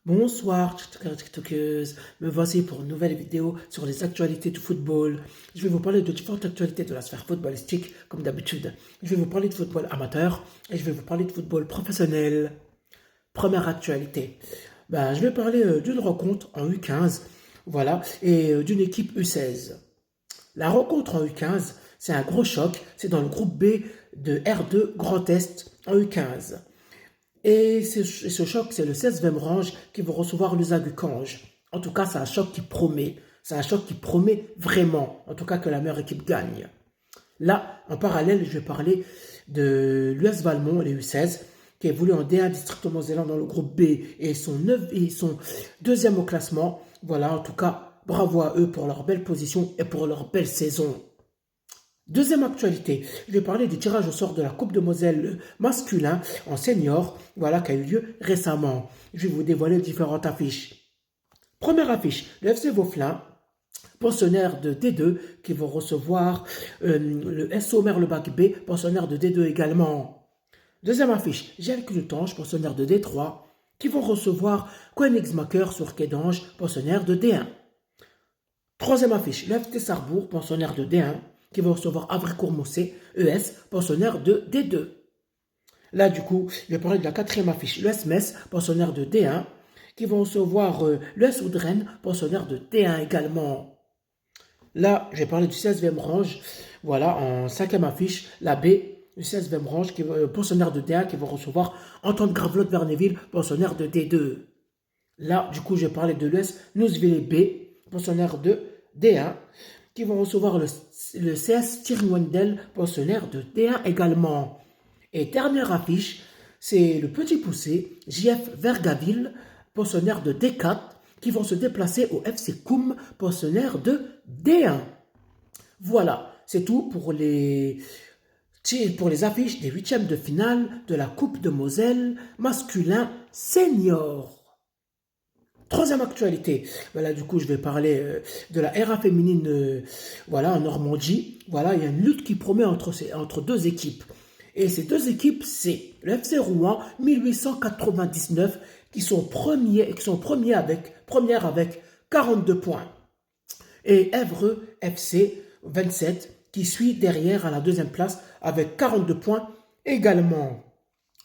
Bonsoir, TikTokers. Me voici pour une nouvelle vidéo sur les actualités du football. Je vais vous parler de différentes actualités de la sphère footballistique, comme d'habitude. Je vais vous parler de football amateur et je vais vous parler de football professionnel. Première actualité. Je vais parler d'une rencontre en U15, voilà, et d'une équipe U16. La rencontre en U15, c'est un gros choc. C'est dans le groupe B de R2 Grand Est en U15. Et ce choc, c'est le 16 Vemrange qui va recevoir le Zagukange. En tout cas, c'est un choc qui promet. C'est un choc qui promet vraiment, en tout cas, que la meilleure équipe gagne. Là, en parallèle, je vais parler de l'US Valmont, les U16, qui évolue en D1 District Moselle dans le groupe B et sont deuxième au classement. Voilà, en tout cas, bravo à eux pour leur belle position et pour leur belle saison. Deuxième actualité, je vais parler du tirage au sort de la Coupe de Moselle masculin en senior, voilà, qui a eu lieu récemment. Je vais vous dévoiler différentes affiches. Première affiche, le FC Vauclin, pensionnaire de D2, qui vont recevoir le SO Merlebac B, pensionnaire de D2 également. Deuxième affiche, Gel Clutange, pensionnaire de D3, qui vont recevoir Koenigsmaker sur Quai d'Ange, pensionnaire de D1. Troisième affiche, le FC Sarrebourg, pensionnaire de D1, qui va recevoir Avricourt-Mossé, ES, pensionnaire de D2. Là, du coup, je vais parler de la quatrième affiche, l'ES Metz, pensionnaire de D1, qui vont recevoir l'ES Oudren, pensionnaire de D1 également. Là, je vais parler du 16e range, voilà, en cinquième affiche, la B, du 16e range, pensionnaire de D1, qui va recevoir Antoine Gravelotte-Verneville, pensionnaire de D2. Là, du coup, je vais parler de l'ES Nouzville B, pensionnaire de D1, qui vont recevoir le CS Tirwendel, pensionnaire de D1 également. Et dernière affiche, c'est le petit poussé, JF Vergaville, pensionnaire de D4, qui vont se déplacer au FC Koum, pensionnaire de D1. Voilà, c'est tout pour les affiches des huitièmes de finale de la Coupe de Moselle masculin senior. Troisième actualité, voilà, du coup, je vais parler de la RA féminine, voilà, en Normandie. Voilà, il y a une lutte qui promet entre deux équipes. Et ces deux équipes, c'est le FC Rouen 1899 qui sont premières avec 42 points. Et Évreux FC 27 qui suit derrière à la deuxième place avec 42 points également.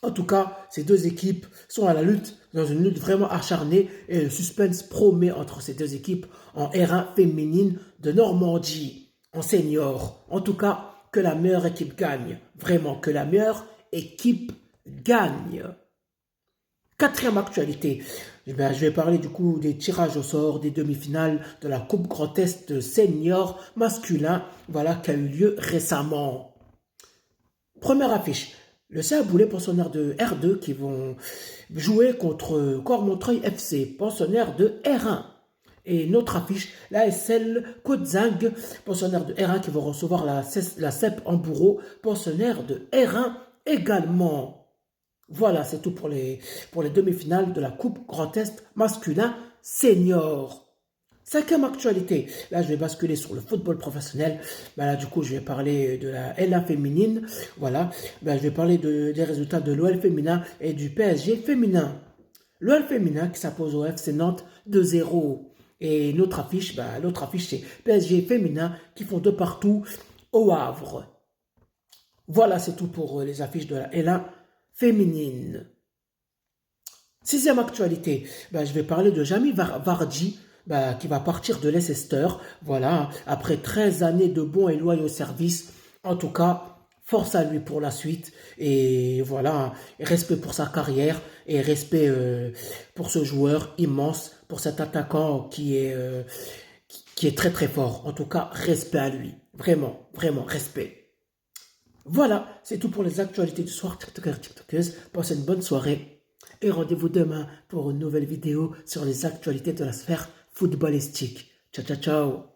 En tout cas, ces deux équipes sont à la lutte, dans une lutte vraiment acharnée, et le suspense promet entre ces deux équipes en R1 féminine de Normandie, en senior. En tout cas, que la meilleure équipe gagne. Vraiment, que la meilleure équipe gagne. Quatrième actualité, je vais parler du coup des tirages au sort des demi-finales de la Coupe Grand Est senior masculin, voilà, qui a eu lieu récemment. Première affiche. Le Saint-Boulet, pensionnaire de R2, qui vont jouer contre Cormontreuil FC, pensionnaire de R1. Et notre affiche, la SL Côte-Zingue, pensionnaire de R1, qui vont recevoir la CEP en bourreau, pensionnaire de R1 également. Voilà, c'est tout pour les demi-finales de la Coupe Grand Est masculin senior. Cinquième actualité, là je vais basculer sur le football professionnel. Là du coup je vais parler de la LA féminine. Voilà, je vais parler des résultats de l'OL féminin et du PSG féminin. L'OL féminin qui s'impose au FC Nantes 2-0. Et l'autre affiche, c'est PSG féminin qui font de partout au Havre. Voilà, c'est tout pour les affiches de la LA féminine. Sixième actualité, je vais parler de Jamie Vardy, qui va partir de Leicester, voilà, après 13 années de bons et loyaux services. En tout cas, force à lui pour la suite, et voilà, respect pour sa carrière, et respect pour ce joueur immense, pour cet attaquant qui est très très fort. En tout cas, respect à lui, vraiment, vraiment, respect. Voilà, c'est tout pour les actualités du soir, TikTokers. Passez une bonne soirée. Et rendez-vous demain pour une nouvelle vidéo sur les actualités de la sphère footballistique. Ciao, ciao, ciao.